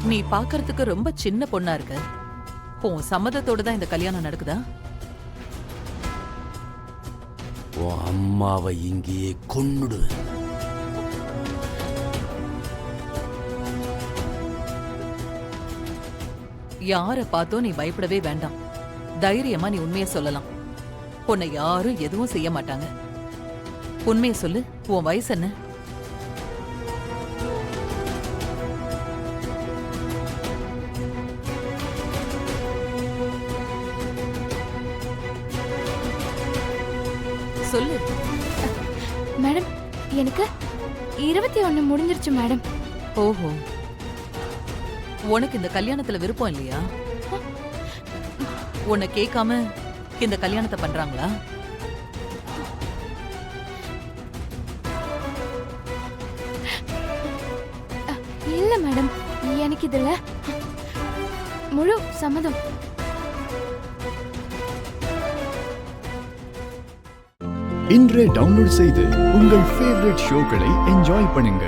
நீ பாக்குறதுக்கு ரொம்ப சின்ன பொண்ணா இருக்க. உன் சம்மதத்தோட தான் இந்த கல்யாணம் நடக்குதா? உன் அம்மாவை இங்கேயே கொன்னுடுவேன். யார பார்த்தோ நீ பயப்படவே வேண்டாம். தைரியமா நீ உண்மையை சொல்லலாம். உன்னை யாரும் எதுவும் செய்ய மாட்டாங்க. உண்மையை சொல்லு. உன் வயசு என்ன? சொல்லு. மேடம், எனக்கு 21 முடிஞ்சிருச்சு மேடம். ஓஹோ, உனக்கு இந்த கல்யாணத்துல விருப்பம் இல்லையா? உன்னை கேட்காம இந்த கல்யாணத்தை பண்றாங்களா? இல்ல மேடம், எனக்கு இதுல முழு சம்மதம். இன்றே டவுன்லோட் செய்து உங்கள் ஃபேவரட் ஷோக்களை என்ஜாய் பண்ணுங்க.